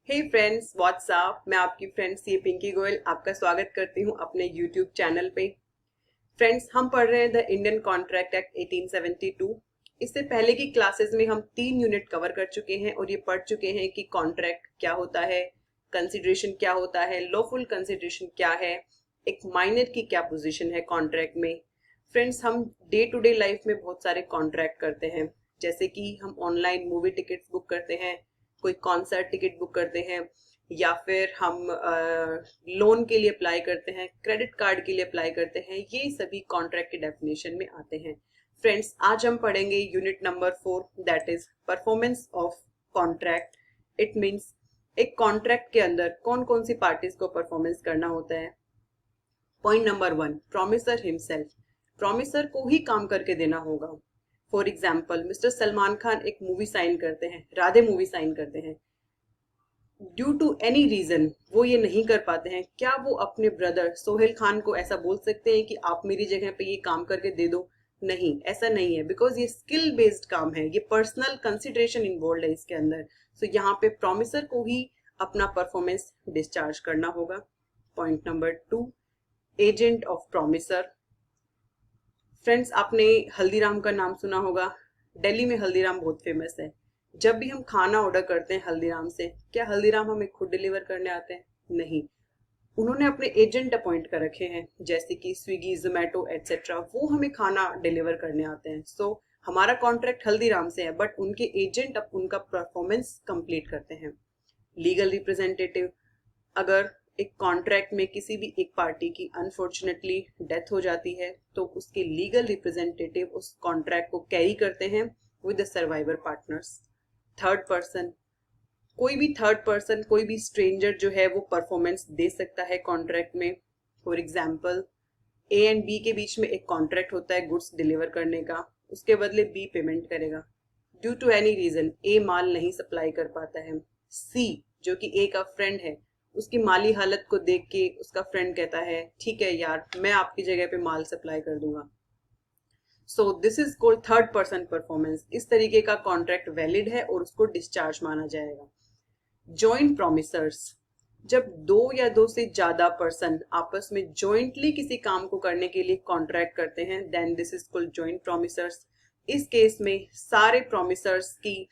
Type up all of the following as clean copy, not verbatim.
हे friends, WhatsApp. मैं आपकी friend सी पिंकी गोयल आपका स्वागत करती हूँ अपने यूट्यूब चैनल पे। फ्रेंड्स, हम पढ़ रहे हैं द इंडियन कॉन्ट्रैक्ट एक्ट 1872। इससे पहले की क्लासेस में हम 3 यूनिट कवर कर चुके हैं और ये पढ़ चुके हैं कि कॉन्ट्रैक्ट क्या होता है, कंसिडरेशन क्या होता है, लॉफुल कंसिडरेशन क्या है, एक माइनर की क्या पोजीशन है कॉन्ट्रैक्ट में। फ्रेंड्स, हम डे टू डे लाइफ में बहुत सारे कॉन्ट्रैक्ट करते हैं, जैसे कि हम ऑनलाइन मूवी टिकट्स बुक करते हैं, कोई कॉन्सर्ट टिकट बुक करते हैं, या फिर हम लोन के लिए अप्लाई करते हैं, क्रेडिट कार्ड के लिए अप्लाई करते हैं। ये सभी कॉन्ट्रैक्ट के डेफिनेशन में आते हैं। फ्रेंड्स, आज हम पढ़ेंगे unit number 4, that is performance of contract. It means एक कॉन्ट्रैक्ट के अंदर कौन कौन सी पार्टीज को परफॉर्मेंस करना होता है। Point number 1, promisor himself. Promisor को ही काम करके देना होगा। For example, mister Salman Khan एक मूवी साइन करते हैं, राधे मूवी साइन करते हैं। ड्यू टू एनी रीजन वो ये नहीं कर पाते हैं, क्या वो अपने ब्रदर सोहेल खान को ऐसा बोल सकते हैं कि आप मेरी जगह पे ये काम करके दे दो? नहीं, ऐसा नहीं है, बिकॉज ये स्किल बेस्ड काम है, ये पर्सनल कंसिडरेशन इन्वॉल्व है इसके अंदर। सो यहाँ पे प्रोमिसर को ही अपना परफॉर्मेंस डिस्चार्ज करना होगा। Point number 2, agent of promisor. Friends, आपने हल्दीराम का नाम सुना होगा। दिल्ली में हल्दीराम बहुत फेमस है। जब भी हम खाना ऑर्डर करते हैं हल्दीराम से, क्या हल्दीराम हमें खुद डिलीवर करने आते हैं? नहीं, उन्होंने अपने एजेंट अपॉइंट कर रखे हैं, जैसे कि स्विगी, जोमेटो एटसेट्रा। वो हमें खाना डिलीवर करने आते हैं। सो हमारा कॉन्ट्रैक्ट हल्दीराम से है, बट उनके एजेंट अब उनका परफॉर्मेंस कंप्लीट करते हैं। लीगल रिप्रेजेंटेटिव, अगर एक कॉन्ट्रैक्ट में किसी भी एक पार्टी की अनफॉर्चुनेटली डेथ हो जाती है, तो उसके लीगल रिप्रेजेंटेटिव उस कॉन्ट्रैक्ट को कैरी करते हैं with the survivor partners. Third person, कोई भी थर्ड पर्सन, कोई भी स्ट्रेंजर जो है वो परफॉर्मेंस दे सकता है कॉन्ट्रैक्ट में। For example, A and B के बीच में एक कॉन्ट्रैक्ट होता है गुड्स डिलीवर करने का, उसके बदले बी पेमेंट करेगा। ड्यू टू एनी रीजन ए माल नहीं सप्लाई कर पाता है, सी जो कि ए का फ्रेंड है, उसकी माली हालत को देख के उसका फ्रेंड कहता है ठीक है यार, मैं आपकी जगह पे माल सप्लाई कर दूंगा। So this is called third person performance. इस तरीके का कॉन्ट्रैक्ट वैलिड है और उसको डिस्चार्ज माना जाएगा। जॉइंट प्रोमिसर्स, जब दो या दो से ज्यादा पर्सन आपस में जॉइंटली किसी काम को करने के लिए कॉन्ट्रैक्ट करते हैं, then this is called joint promisors. इस केस में सारे प्रोमिसर्स की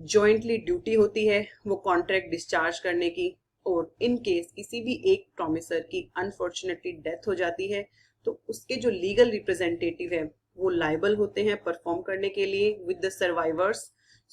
जॉइंटली ड्यूटी होती है वो कॉन्ट्रैक्ट डिस्चार्ज करने की, और इन केस किसी भी एक प्रोमिसर की अनफॉर्चुनेटली डेथ हो जाती है, तो उसके जो लीगल रिप्रेजेंटेटिव है वो लायबल होते हैं परफॉर्म करने के लिए with the survivors.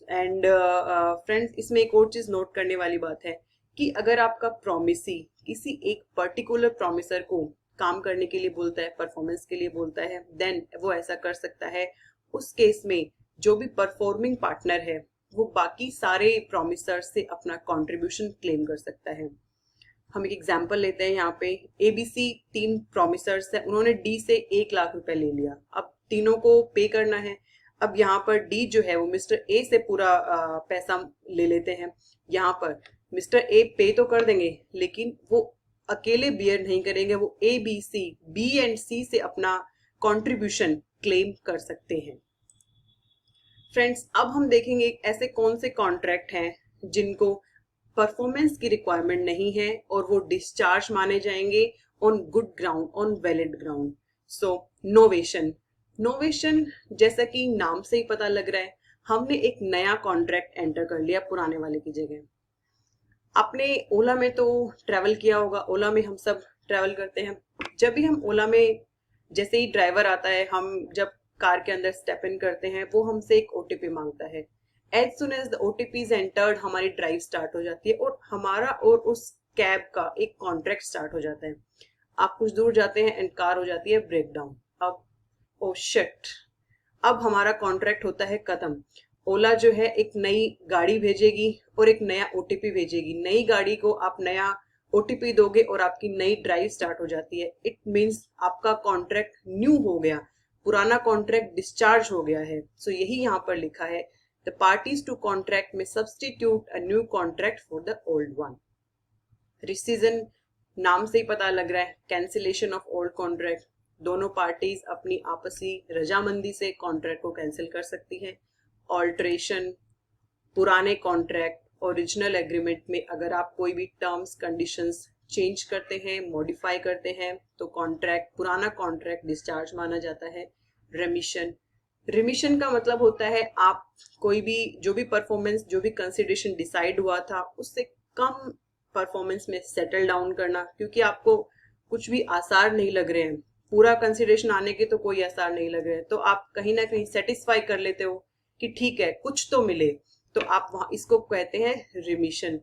And friends, इसमें एक और चीज नोट करने वाली बात है कि अगर आपका प्रोमिसी किसी एक पर्टिकुलर प्रोमिसर को काम करने के लिए बोलता है, परफॉर्मेंस के लिए बोलता है, देन वो ऐसा कर सकता है। उस केस में जो भी परफॉर्मिंग पार्टनर है वो बाकी सारे प्रोमिसर्स से अपना कंट्रीब्यूशन क्लेम कर सकता है। हम एक एग्जांपल लेते हैं। यहाँ पे एबीसी 3 प्रोमिसर्स है, उन्होंने डी से 1 लाख रुपए ले लिया, अब तीनों को पे करना है। अब यहाँ पर डी जो है वो मिस्टर ए से पूरा पैसा ले लेते हैं। यहाँ पर मिस्टर ए पे तो कर देंगे, लेकिन वो अकेले बियर नहीं करेंगे, वो A B C, B and C से अपना कंट्रीब्यूशन क्लेम कर सकते हैं। फ्रेंड्स, अब हम देखेंगे ऐसे कौन से कॉन्ट्रैक्ट हैं जिनको परफॉर्मेंस की रिक्वायरमेंट नहीं है और वो डिस्चार्ज माने जाएंगे on good ground, on valid ground. So novation, novation जैसा कि नाम से ही पता लग रहा है, हमने एक नया कॉन्ट्रैक्ट एंटर कर लिया पुराने वाले की जगह। आपने ओला में तो ट्रैवल किया होगा, ओला में हम सब ट्रैवल करते हैं। जब भी हम ओला में, जैसे ही ड्राइवर आता है, हम जब कार के अंदर स्टेप इन करते हैं, वो हमसे एक ओटीपी मांगता है। As soon as the OTP is entered, हमारी ड्राइव स्टार्ट हो जाती है और हमारा और उस कैब का एक कॉन्ट्रैक्ट स्टार्ट हो जाता है। आप कुछ दूर जाते हैं एंड कार हो जाती है ब्रेक डाउन। अब ओ शिट, अब हमारा कॉन्ट्रैक्ट होता है खत्म। ओला जो है एक नई गाड़ी भेजेगी और एक नया ओटीपी भेजेगी। नई गाड़ी को आप नया ओटीपी दोगे और आपकी नई ड्राइव स्टार्ट हो जाती है। इट मीन्स आपका कॉन्ट्रैक्ट न्यू हो गया, पुराना कॉन्ट्रैक्ट डिस्चार्ज हो गया है। सो यही यहाँ पर लिखा है, द पार्टीज टू कॉन्ट्रैक्ट में substitute a new contract for the old one. Rescission, नाम से ही पता लग रहा है, कैंसिलेशन ऑफ ओल्ड कॉन्ट्रैक्ट। दोनों पार्टीज अपनी आपसी रजामंदी से कॉन्ट्रैक्ट को कैंसिल कर सकती है। ऑल्ट्रेशन, पुराने कॉन्ट्रैक्ट ओरिजिनल एग्रीमेंट में अगर आप कोई भी टर्म्स कंडीशंस चेंज करते हैं, मॉडिफाई करते हैं, तो कॉन्ट्रैक्ट, पुराना कॉन्ट्रैक्ट डिस्चार्ज माना जाता है। रेमिशन, रिमिशन का मतलब होता है आप कोई भी जो भी परफॉर्मेंस, जो भी कंसिडरेशन डिसाइड हुआ था उससे कम परफॉर्मेंस में सेटल डाउन करना, क्योंकि आपको कुछ भी आसार नहीं लग रहे हैं, पूरा कंसिडरेशन आने के तो कोई आसार नहीं लग रहे हैं, तो आप कहीं ना कहीं सेटिस्फाई कर लेते हो कि ठीक है कुछ तो मिले, तो आप वहां इसको कहते हैं रिमिशन।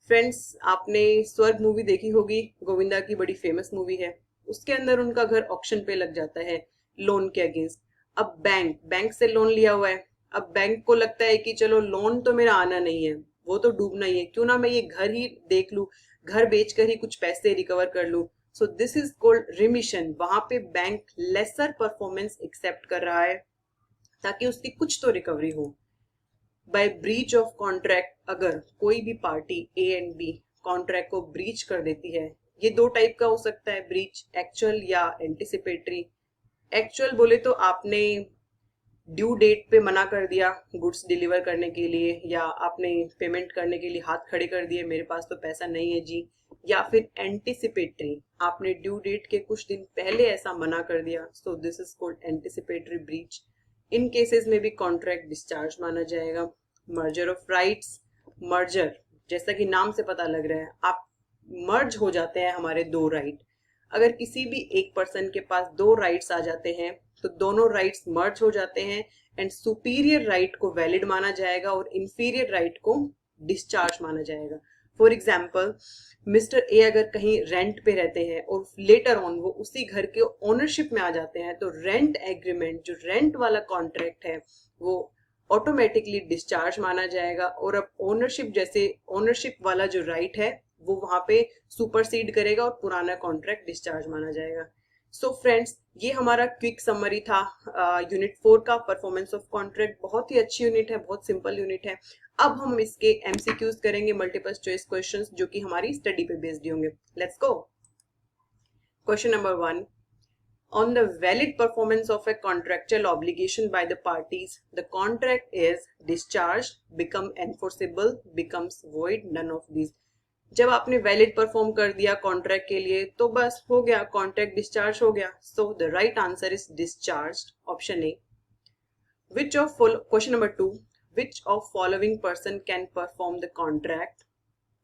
फ्रेंड्स, आपने स्वर्ग मूवी देखी होगी, गोविंदा की बड़ी फेमस मूवी है। उसके अंदर उनका घर ऑक्शन पे लग जाता है लोन के अगेंस्ट। अब बैंक से लोन लिया हुआ है, अब बैंक को लगता है कि चलो लोन तो मेरा आना नहीं है, वो तो डूबना ही है, क्यों ना मैं ये घर ही देख लूं, घर बेचकर ही कुछ पैसे रिकवर कर लूं। So this is called remission. वहां पे बैंक लेसर परफॉर्मेंस एक्सेप्ट कर रहा है ताकि उसकी कुछ तो रिकवरी हो। बाय ब्रीच ऑफ कॉन्ट्रैक्ट, अगर कोई भी party A and B contract को ब्रीच कर देती है, ये दो टाइप का हो सकता है ब्रीच, एक्चुअल या एंटिसिपेटरी। एक्चुअल बोले तो आपने ड्यू डेट पे मना कर दिया गुड्स डिलीवर करने के लिए, या आपने पेमेंट करने के लिए हाथ खड़े कर दिए, मेरे पास तो पैसा नहीं है जी। या फिर एंटिसिपेटरी, आपने ड्यू डेट के कुछ दिन पहले ऐसा मना कर दिया, so this is called anticipatory breach. In cases में भी कॉन्ट्रैक्ट डिस्चार्ज माना जाएगा। मर्जर ऑफ राइट्स, मर्जर जैसा कि नाम से पता लग रहा है, आप मर्ज हो जाते हैं हमारे दो राइट। अगर किसी भी एक पर्सन के पास दो राइट्स आ जाते हैं तो दोनों राइट्स मर्ज हो जाते हैं एंड सुपीरियर राइट को वैलिड माना जाएगा और इंफीरियर राइट को डिस्चार्ज माना जाएगा। फॉर एग्जाम्पल, मिस्टर ए अगर कहीं रेंट पे रहते हैं और लेटर ऑन वो उसी घर के ओनरशिप में आ जाते हैं, तो रेंट एग्रीमेंट, जो रेंट वाला कॉन्ट्रैक्ट है, वो ऑटोमेटिकली डिस्चार्ज माना जाएगा। और अब ओनरशिप, जैसे ओनरशिप वाला जो राइट है वो वहां पे सुपरसीड करेगा और पुराना कॉन्ट्रैक्ट डिस्चार्ज माना जाएगा। सो फ्रेंड्स, ये हमारा क्विक समरी था यूनिट 4 का, परफॉर्मेंस ऑफ कॉन्ट्रैक्ट। बहुत ही अच्छी यूनिट है, बहुत सिंपल यूनिट है। अब हम इसके एमसीक्यूज करेंगे, मल्टीपल चॉइस क्वेश्चंस, जो कि हमारी स्टडी पे बेस्ड होंगे। Let's go. Question number 1, on the valid performance of a contractual obligation by the parties, the contract is discharged, become enforceable, becomes void, none of these। जब आपने valid perform कर दिया contract के लिए तो बस हो गया, कॉन्ट्रैक्ट डिस्चार्ज हो गया। सो the right answer is discharged, option A. Which of question number 2, which of following person can perform the contract?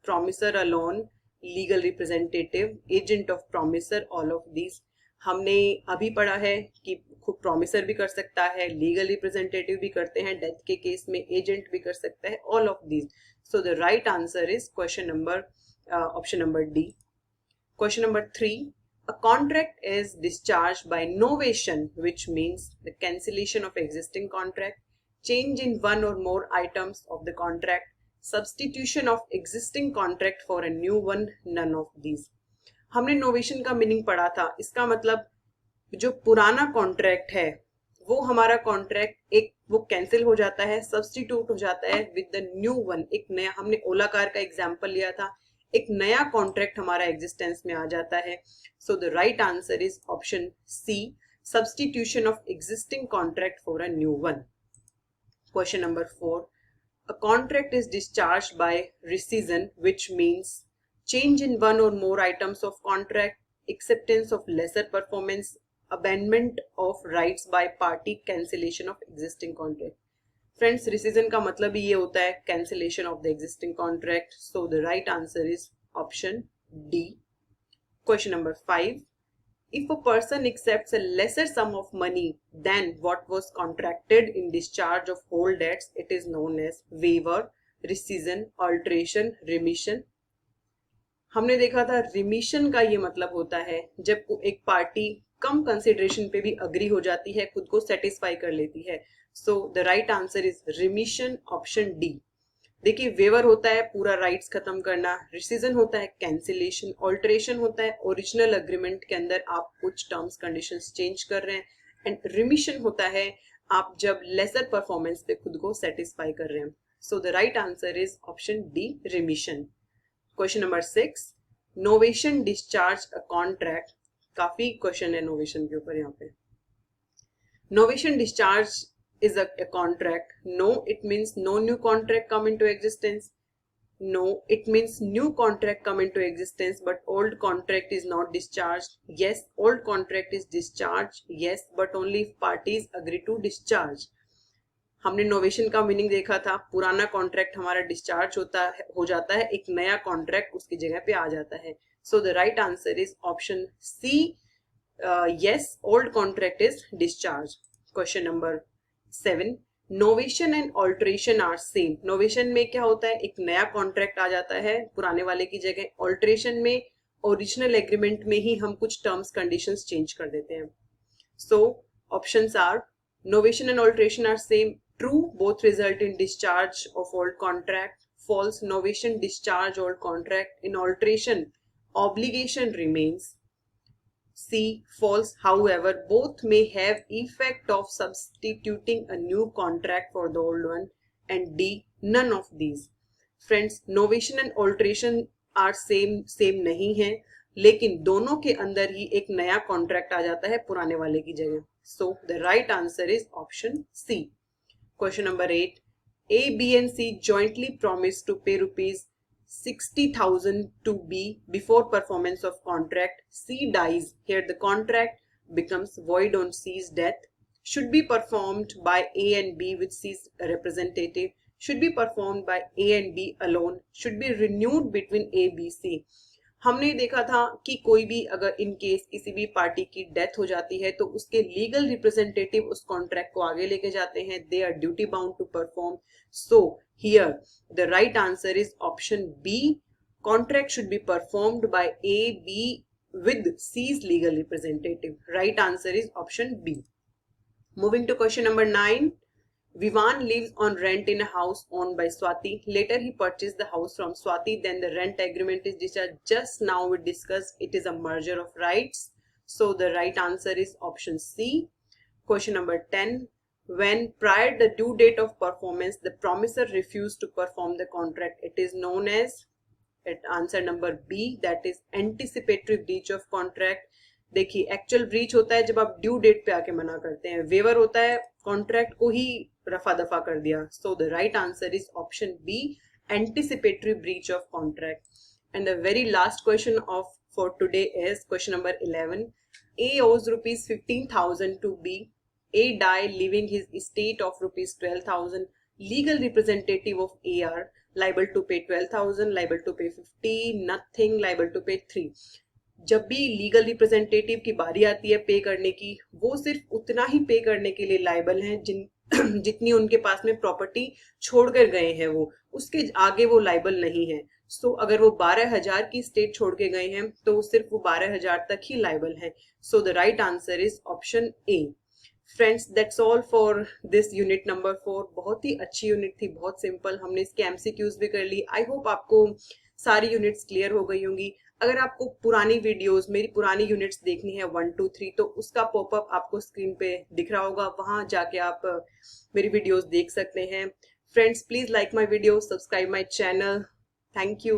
Promiser alone, legal representative, agent of promiser, all of these. हमने अभी पढ़ा है कि खुद promiser भी कर सकता है, लीगल रिप्रेजेंटेटिव भी करते हैं, डेथ के केस में एजेंट भी कर सकता है, all of these. So the right answer is question number option number D. Question number 3, a contract is discharged by novation, which means the cancellation of existing contract, change in one or more items of the contract, substitution of existing contract for a new one, none of these। हमने novation का meaning पढ़ा था। इसका मतलब जो पुराना contract है वो हमारा कॉन्ट्रैक्ट एक वो कैंसिल हो जाता है, सब्स्टिट्यूट हो जाता है विद द न्यू वन। एक नया, हमने ओला कार का एग्जांपल लिया था, एक नया कॉन्ट्रैक्ट हमारा एग्जिस्टेंस में आ जाता है। So the right answer is option C, substitution of existing contract for a new one. Question number 4, a contract is discharged by rescission, which means change in one or more items of contract, acceptance of lesser performance, abandonment of rights by party, cancellation of existing contract। Friends, rescission का मतलब ही ये होता है cancellation of the existing contract. So the right answer is option D. Question number 5, if a person accepts a lesser sum of money than what was contracted in discharge of whole debts, it is known as waiver, rescission, alteration, remission। हमने देखा था remission का ये मतलब होता है जब एक पार्टी कम कंसिडरेशन पे भी अग्री हो जाती है, खुद को सेटिस्फाई कर लेती है। So the right answer is remission, option D. देखिए, वेवर होता है पूरा राइट्स खत्म करना, रिसीजन होता है कैंसिलेशन, ऑल्टरेशन होता है ओरिजिनल अग्रीमेंट के अंदर आप कुछ टर्म्स कंडीशंस चेंज कर रहे हैं, एंड रिमिशन होता है आप जब लेसर परफॉर्मेंस पे खुद को सेटिस्फाई कर रहे हैं। सो the right answer is option D, remission. Question number 6, novation discharge a contract. काफी क्वेश्चन है नोवेशन के ऊपर यहाँ पे। Novation discharge is a contract. No, it means no new contract come into existence. No, it means new contract come into existence, but old contract is not discharged. Yes, old contract is discharged. Yes, but only if parties agree to discharge. हमने novation का meaning देखा था, पुराना contract हमारा discharge हो जाता है, एक नया कॉन्ट्रैक्ट उसकी जगह पे आ जाता है. So the right answer is option C. Yes, old contract is discharge. Question number 7. Novation and alteration are same. Novation में क्या होता है, एक नया कॉन्ट्रैक्ट आ जाता है पुराने वाले की जगह. ऑल्ट्रेशन में ओरिजिनल एग्रीमेंट में ही हम कुछ टर्म्स कंडीशंस चेंज कर देते हैं. So options are novation and alteration are same. True, both result in discharge of old contract. False, novation discharge old contract. In alteration, obligation remains. C, false, however, both may have effect of substituting a new contract for the old one. And D, none of these. Friends, novation and alteration are same नहीं है, लेकिन दोनों के अंदर ही एक नया contract आ जाता है पुराने वाले की जगह. So the right answer is option C. Question number 8. A, B and C jointly promised to pay rupees 60,000 to B before performance of contract. C dies. Here the contract becomes void on C's death. Should be performed by A and B with C's representative. Should be performed by A and B alone. Should be renewed between A, B, C. हमने देखा था कि कोई भी अगर in case किसी भी party की डेथ हो जाती है तो उसके लीगल रिप्रेजेंटेटिव उस कॉन्ट्रैक्ट को आगे लेके जाते हैं. They are duty bound to perform. So here the right answer is option B. Contract should be performed by A B with C's legal representative. Right answer is option B. Moving to question number 9. Vivan lives on rent in a house owned by Swati. Later he purchased the house from Swati. Then the rent agreement is discharged. Just now we discussed it is a merger of rights. So the right answer is option C. Question number 10. When prior the due date of performance the promisor refused to perform the contract, it is known as answer number B, that is anticipatory breach of contract. देखिए, actual breach होता है जब आप due date पे आके मना करते हैं. वेवर होता है कॉन्ट्रैक्ट को ही रफा दफा कर दिया. So the right answer is option B, anticipatory breach of contract. And the very last question of for today is question number 11. A owes rupees 15,000 to B. A die leaving his estate of rupees 12,000. Legal representative of A are liable to pay 12,000, liable to pay 50, nothing, liable to pay 3. जब भी legal representative की बारी आती है पे करने की, वो सिर्फ उतना ही पे करने के लिए लायबल हैं जितनी उनके पास में प्रॉपर्टी छोड़कर गए हैं, वो उसके आगे वो लायबल नहीं है. सो अगर वो 12,000 की स्टेट छोड़ के गए हैं तो सिर्फ वो 12,000 तक ही लायबल है. So the right answer is option A. Friends, that's all for this unit number 4. बहुत ही अच्छी यूनिट थी, बहुत सिंपल. हमने इसके एमसीक्यूज भी कर ली. आई होप आपको सारी यूनिट्स क्लियर हो गई होंगी. अगर आपको पुरानी वीडियोस, मेरी पुरानी यूनिट्स देखनी है 1, 2, 3, तो उसका पॉपअप आपको स्क्रीन पे दिख रहा होगा, वहां जाके आप मेरी वीडियोस देख सकते हैं. Friends, please like my video, subscribe my channel. Thank you.